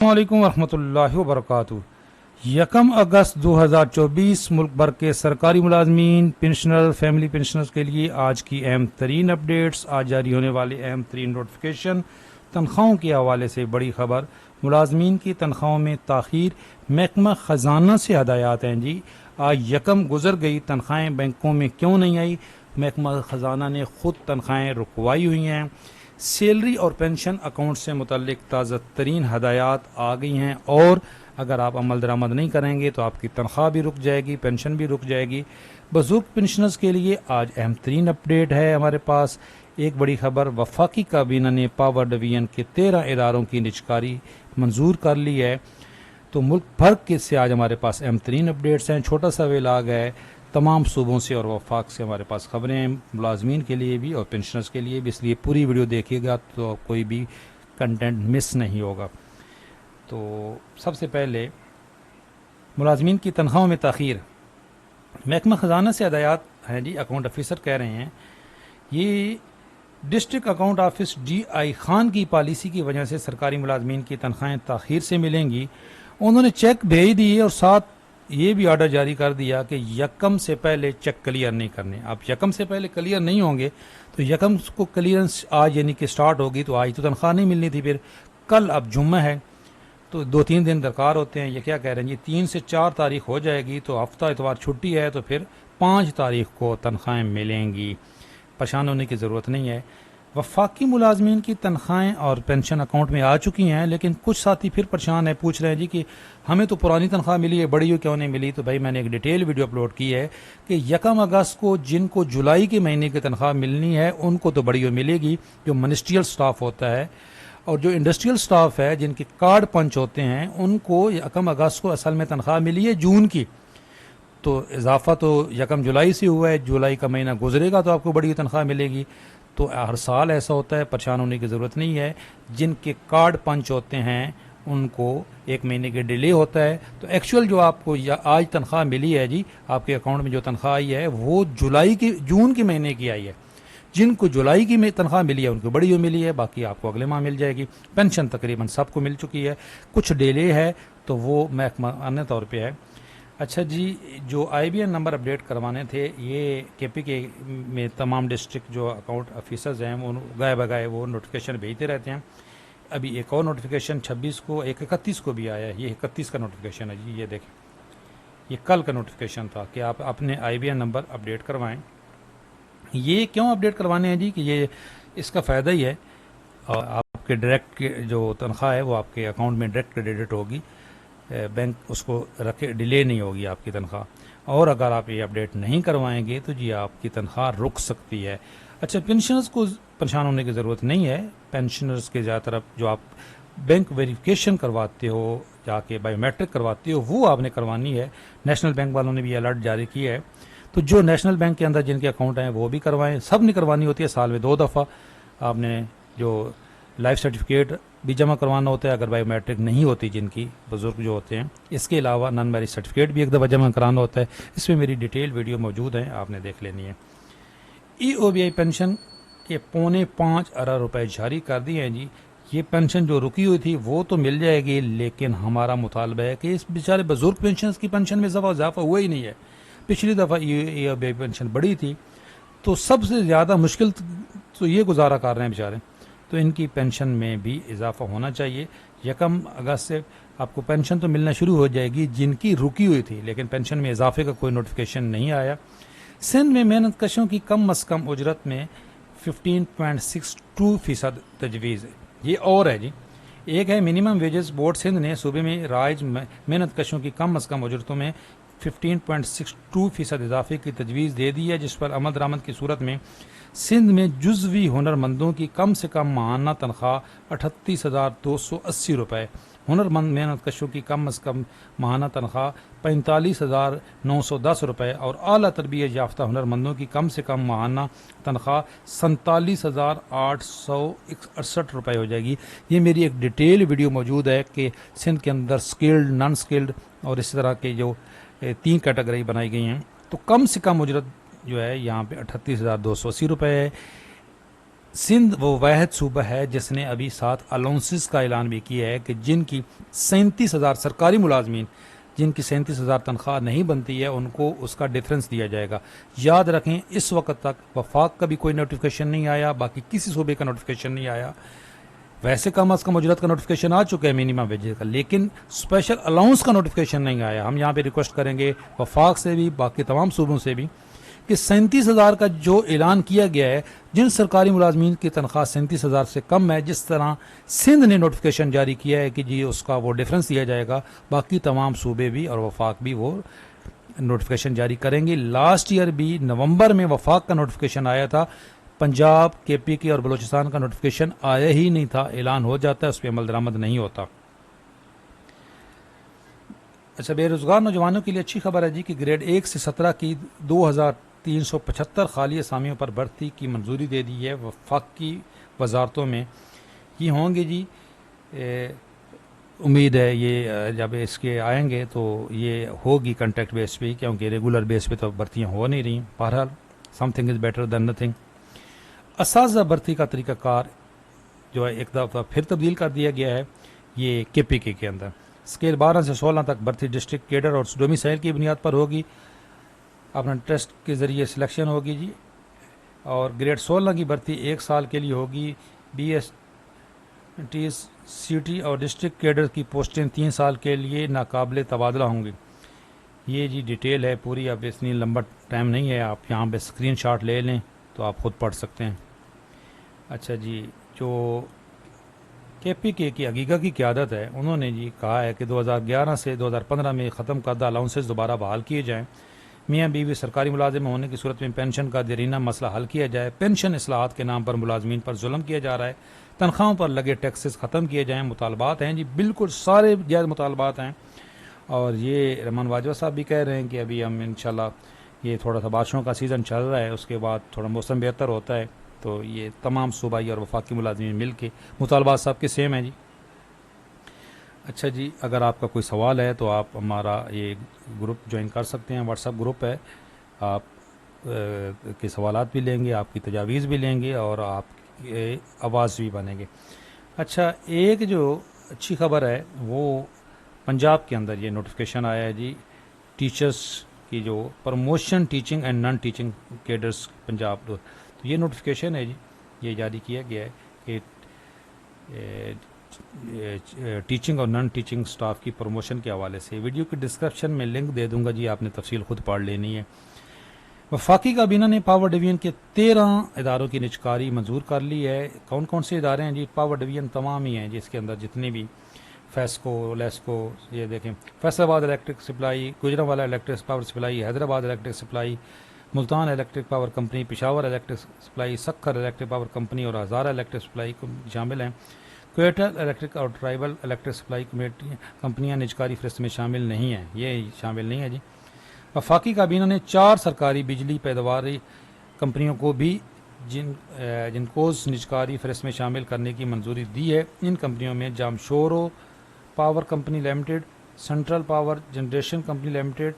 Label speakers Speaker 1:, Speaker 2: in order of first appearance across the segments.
Speaker 1: السلام علیکم ورحمۃ اللہ وبرکاتہ۔ 1 اگست 2024 ملک بھر کے سرکاری ملازمین، پنشنر، فیملی پنشنرز کے لیے آج کی اہم ترین اپڈیٹس، آج جاری ہونے والے اہم ترین نوٹیفیکیشن، تنخواہوں کے حوالے سے بڑی خبر، ملازمین کی تنخواہوں میں تاخیر، محکمہ خزانہ سے ہدایات ہیں جی۔ آج یکم گزر گئی، تنخواہیں بینکوں میں کیوں نہیں آئی؟ محکمہ خزانہ نے خود تنخواہیں رکوائی ہوئی ہیں۔ سیلری اور پینشن اکاؤنٹ سے متعلق تازہ ترین ہدایات آ گئی ہیں، اور اگر آپ عمل درآمد نہیں کریں گے تو آپ کی تنخواہ بھی رک جائے گی، پینشن بھی رک جائے گی۔ بزرگ پنشنرز کے لیے آج اہم ترین اپڈیٹ ہے ہمارے پاس۔ ایک بڑی خبر، وفاقی کابینہ نے پاور ڈویژن کے 13 اداروں کی نجکاری منظور کر لی ہے۔ تو ملک بھر کے سے آج ہمارے پاس اہم ترین اپڈیٹس ہیں۔ چھوٹا سا ویلاگ ہے، تمام صوبوں سے اور وفاق سے ہمارے پاس خبریں ہیں، ملازمین کے لیے بھی اور پنشنرز کے لیے بھی، اس لیے پوری ویڈیو دیکھیے گا تو کوئی بھی کنٹینٹ مس نہیں ہوگا۔ تو سب سے پہلے ملازمین کی تنخواہوں میں تاخیر، محکمہ خزانہ سے ہدایات ہیں جی۔ اکاؤنٹ آفیسر کہہ رہے ہیں یہ district account office D I Khan کی پالیسی کی وجہ سے سرکاری ملازمین کی تنخواہیں تاخیر سے ملیں گی۔ انہوں نے چیک بھیج دیے اور ساتھ یہ بھی آرڈر جاری کر دیا کہ یکم سے پہلے چیک کلیئر نہیں کرنے۔ اب یکم سے پہلے کلیئر نہیں ہوں گے تو یکم کو کلیئرنس آج یعنی کہ سٹارٹ ہوگی، تو آج تو تنخواہ نہیں ملنی تھی، پھر کل اب جمعہ ہے تو 2-3 دن درکار ہوتے ہیں۔ یہ کیا کہہ رہے ہیں جی 3 سے 4 تاریخ ہو جائے گی تو ہفتہ اتوار چھٹی ہے تو پھر 5 تاریخ کو تنخواہیں ملیں گی، پریشان ہونے کی ضرورت نہیں ہے۔ وفاقی ملازمین کی تنخواہیں اور پینشن اکاؤنٹ میں آ چکی ہیں، لیکن کچھ ساتھی پھر پریشان ہیں، پوچھ رہے ہیں جی کہ ہمیں تو پرانی تنخواہ ملی ہے، بڑی ہوئی کیوں نہیں ملی؟ تو بھائی میں نے ایک ڈیٹیل ویڈیو اپلوڈ کی ہے کہ 1 اگست کو جن کو جولائی کے مہینے کی تنخواہ ملنی ہے ان کو تو بڑی ہوئی ملے گی، جو منسٹریل سٹاف ہوتا ہے، اور جو انڈسٹریل سٹاف ہے جن کے کارڈ پنچ ہوتے ہیں ان کو 1 اگست کو اصل میں تنخواہ ملی ہے جون کی، تو اضافہ تو 1 جولائی سے ہوا ہے، جولائی کا مہینہ گزرے گا تو آپ کو بڑی تنخواہ ملے گی۔ تو ہر سال ایسا ہوتا ہے، پریشان ہونے کی ضرورت نہیں ہے۔ جن کے کارڈ پنچ ہوتے ہیں ان کو 1 مہینے کے ڈیلے ہوتا ہے، تو ایکچوئل جو آپ کو آج تنخواہ ملی ہے جی، آپ کے اکاؤنٹ میں جو تنخواہ آئی ہے وہ جون کے مہینے کی آئی ہے۔ جن کو جولائی کی تنخواہ ملی ہے ان کو بڑی ملی ہے، باقی آپ کو اگلے ماہ مل جائے گی۔ پینشن تقریباً سب کو مل چکی ہے، کچھ ڈیلے ہے تو وہ محکمہ طور پہ ہے۔ اچھا جی، جو آئی بی این نمبر اپڈیٹ کروانے تھے، یہ کے پی کے میں تمام ڈسٹرکٹ جو اکاؤنٹ آفیسرز ہیں وہ گائے بگائے وہ نوٹیفیکیشن بھیجتے رہتے ہیں۔ ابھی ایک اور نوٹیفیکیشن 26 کو، ایک 31 کو بھی آیا ہے، یہ 31 کا نوٹیفیکیشن ہے جی، یہ دیکھیں یہ کل کا نوٹیفیکیشن تھا کہ آپ اپنے آئی بی این نمبر اپڈیٹ کروائیں۔ یہ کیوں اپڈیٹ کروانے ہیں جی کہ یہ اس کا فائدہ ہی ہے، آپ کے ڈائریکٹ جو تنخواہ ہے وہ آپ کے اکاؤنٹ میں ڈائریکٹ کریڈٹ ہوگی، بینک اس کو رکھے، ڈیلے نہیں ہوگی آپ کی تنخواہ۔ اور اگر آپ یہ اپڈیٹ نہیں کروائیں گے تو جی آپ کی تنخواہ رک سکتی ہے۔ اچھا، پینشنرز کو پریشان ہونے کی ضرورت نہیں ہے۔ پینشنرز کے زیادہ تر جو آپ بینک ویریفیکیشن کرواتے ہو، جا کے بایو میٹرک کرواتے ہو، وہ آپ نے کروانی ہے۔ نیشنل بینک والوں نے بھی الرٹ جاری کیا ہے، تو جو نیشنل بینک کے اندر جن کے اکاؤنٹ ہیں وہ بھی کروائیں، سب نے کروانی ہوتی ہے، سال میں 2 دفعہ آپ نے جو لائف سرٹیفکیٹ بھی جمع کروانا ہوتا ہے اگر بایو میٹرک نہیں ہوتی جن کی، بزرگ جو ہوتے ہیں۔ اس کے علاوہ نان میرج سرٹیفکیٹ بھی ایک دفعہ جمع کرانا ہوتا ہے، اس میں میری ڈیٹیل ویڈیو موجود ہے، آپ نے دیکھ لینی ہے۔ ای او بی آئی پینشن کے 4.25 ارب روپے جاری کر دیے ہیں جی۔ یہ پینشن جو رکی ہوئی تھی وہ تو مل جائے گی، لیکن ہمارا مطالبہ ہے کہ اس بیچارے بزرگ پینشنز کی پینشن میں اضافہ ہوا ہی نہیں ہے۔ پچھلی دفعہ ای او بی آئی پینشن بڑی تھی تو سب سے زیادہ مشکل تو یہ گزارا کر رہے ہیں بیچارے، تو ان کی پینشن میں بھی اضافہ ہونا چاہیے۔ 1 اگست سے آپ کو پینشن تو ملنا شروع ہو جائے گی جن کی رکی ہوئی تھی، لیکن پینشن میں اضافے کا کوئی نوٹیفیکیشن نہیں آیا۔ سندھ میں محنت کشوں کی کم از کم اجرت میں 15.62% تجویز ہے۔ یہ اور ہے جی، ایک ہے منیمم ویجز بورڈ سندھ نے صوبے میں رائج محنت کشوں کی کم از کم اجرتوں میں 15.62% اضافے کی تجویز دے دی ہے، جس پر عمل درآمد کی صورت میں سندھ میں جزوی ہنر مندوں کی کم سے کم ماہانہ تنخواہ 38,280 روپے، ہنر مند محنت کشوں کی کم از کم ماہانہ تنخواہ 45,910 روپے، اور اعلیٰ تربیت یافتہ ہنر مندوں کی کم سے کم ماہانہ تنخواہ 47,868 روپے ہو جائے گی۔ یہ میری ایک ڈیٹیل ویڈیو موجود ہے کہ سندھ کے اندر سکلڈ، نان سکلڈ اور اس طرح کے جو 3 کیٹیگری بنائی گئی ہیں، تو کم سے کم اجرت جو ہے یہاں پہ 38,280 روپے ہے۔ سندھ وہ واحد صوبہ ہے جس نے ابھی 7 الاؤنسز کا اعلان بھی کیا ہے کہ جن کی 37,000 سرکاری ملازمین جن کی 37,000 تنخواہ نہیں بنتی ہے ان کو اس کا ڈفرنس دیا جائے گا. یاد رکھیں اس وقت تک وفاق کا بھی کوئی نوٹیفیکیشن نہیں آیا, باقی کسی صوبے کا نوٹیفیکیشن نہیں آیا. ویسے کم از کم اجرت کا نوٹیفیکیشن آ چکا ہے منیمم ویجز کا, لیکن اسپیشل الاؤنس کا نوٹیفیکیشن نہیں آیا. ہم یہاں پہ ریکویسٹ کریں گے وفاق سے بھی باقی تمام صوبوں سے بھی کہ 37,000 کا جو اعلان کیا گیا ہے, جن سرکاری ملازمین کی تنخواہ 37,000 سے کم ہے, جس طرح سندھ نے نوٹیفیکیشن جاری کیا ہے کہ جی اس کا وہ ڈفرنس دیا جائے گا, باقی تمام صوبے بھی اور وفاق بھی وہ نوٹیفیکیشن جاری کریں گے. لاسٹ ایئر بھی نومبر میں وفاق کا نوٹیفیکیشن آیا تھا, پنجاب, کے پی کے اور بلوچستان کا نوٹیفیکیشن آیا ہی نہیں تھا. اعلان ہو جاتا ہے, اس پہ عمل درآمد نہیں ہوتا. اچھا, بے روزگار نوجوانوں کے لیے اچھی خبر ہے جی کہ گریڈ 1 سے 17 کی 2,375 خالی اسامیوں پر بھرتی کی منظوری دے دی ہے وفاقی وزارتوں میں. یہ ہوں گے جی, امید ہے یہ جب اس کے آئیں گے تو یہ ہوگی کنٹیکٹ بیس پہ, کیونکہ ریگولر بیس پہ تو بھرتیاں ہو نہیں رہی. بہرحال some thing is better than nothing. اساتذہ بھرتی کا طریقہ کار جو ہے ایک دفعہ پھر تبدیل کر دیا گیا ہے, یہ کے پی کے اندر. اسکیل 12 سے 16 تک بھرتی ڈسٹرکٹ کیڈر اور ڈومیسائل کی بنیاد پر ہوگی. اپنا ٹیسٹ کے ذریعے سلیکشن ہوگی جی. اور گریڈ 16 کی بھرتی 1 سال کے لیے ہوگی. B S T C T اور ڈسٹرکٹ کیڈر کی پوسٹیں 3 سال کے لیے ناقابل تبادلہ ہوں گی. یہ جی ڈیٹیل ہے پوری, اب اتنی لمبا ٹائم نہیں ہے, آپ یہاں پہ اسکرین شاٹ لے لیں تو آپ خود پڑھ سکتے ہیں. اچھا جی, جو کے پی کے کی عقیقہ کی قیادت ہے, انہوں نے جی کہا ہے کہ 2011 سے 2015 میں ختم کردہ الاؤنسز دوبارہ بحال کیے جائیں. میاں بیوی سرکاری ملازم ہونے کی صورت میں پینشن کا دیرینہ مسئلہ حل کیا جائے. پینشن اصلاحات کے نام پر ملازمین پر ظلم کیا جا رہا ہے. تنخواہوں پر لگے ٹیکسز ختم کیے جائیں. مطالبات ہیں جی, بالکل سارے جائز مطالبات ہیں. اور یہ رحمان واجوہ صاحب بھی کہہ رہے ہیں کہ ابھی ہم انشاءاللہ یہ تھوڑا سا بارشوں کا سیزن چل رہا ہے, اس کے بعد تھوڑا موسم بہتر ہوتا ہے تو یہ تمام صوبائی اور وفاقی ملازمین مل کے مطالبات سب کے سیم ہیں جی. اچھا جی, اگر آپ کا کوئی سوال ہے تو آپ ہمارا یہ گروپ جوائن کر سکتے ہیں, واٹس ایپ گروپ ہے. آپ کے سوالات بھی لیں گے, آپ کی تجاویز بھی لیں گے اور آپ کی آواز بھی بنیں گے. اچھا, ایک جو اچھی خبر ہے وہ پنجاب کے اندر یہ نوٹیفیکیشن آیا ہے جی, ٹیچرز کی جو promotion teaching and non teaching cadres Punjab, تو یہ نوٹیفیکیشن ہے جی, یہ جاری کیا گیا ہے کہ ٹیچنگ اور نان ٹیچنگ سٹاف کی پروموشن کے حوالے سے. ویڈیو کی ڈسکرپشن میں لنک دے دوں گا جی, آپ نے تفصیل خود پڑھ لینی ہے. وفاقی کابینہ نے پاور ڈویژن کے 13 اداروں کی نجکاری منظور کر لی ہے. کون کون سے ادارے ہیں جی؟ پاور ڈویژن تمام ہی ہیں جس کے اندر جتنے بھی فیسکو, لیسکو, یہ دیکھیں فیصل آباد electric supply, Gujranwala electric power supply, Hyderabad electric supply, Multan electric power company, Peshawar electric supply, Sukkur electric power company اور ہزارہ الیکٹرک سپلائی شامل ہیں. کوئٹہ الیکٹرک اور ٹرائبل الیکٹرک سپلائی کمپنیاں نجکاری فہرست میں شامل نہیں ہیں, یہ شامل نہیں ہے جی. وفاقی کابینہ نے 4 سرکاری بجلی پیداواری کمپنیوں کو بھی جن کو نجکاری فہرست میں شامل کرنے کی منظوری دی ہے. ان کمپنیوں میں Jamshoro power company limited, central power generation company limited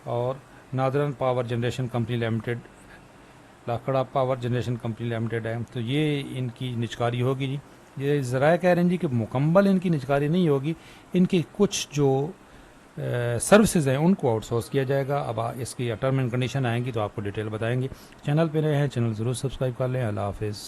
Speaker 1: اور northern power generation company limited, Lakhra power generation company limited ہے. تو یہ ان کی نجکاری ہوگی جی. یہ ذرائع کہہ رہے ہیں جی کہ مکمل ان کی نجکاری نہیں ہوگی, ان کی کچھ جو سروسز ہیں ان کو آؤٹ سورس کیا جائے گا. اب اس کی ٹرم اینڈ کنڈیشن آئیں گی تو آپ کو ڈیٹیل بتائیں گے. چینل پہ رہے ہیں, چینل ضرور سبسکرائب کر لیں. اللہ حافظ.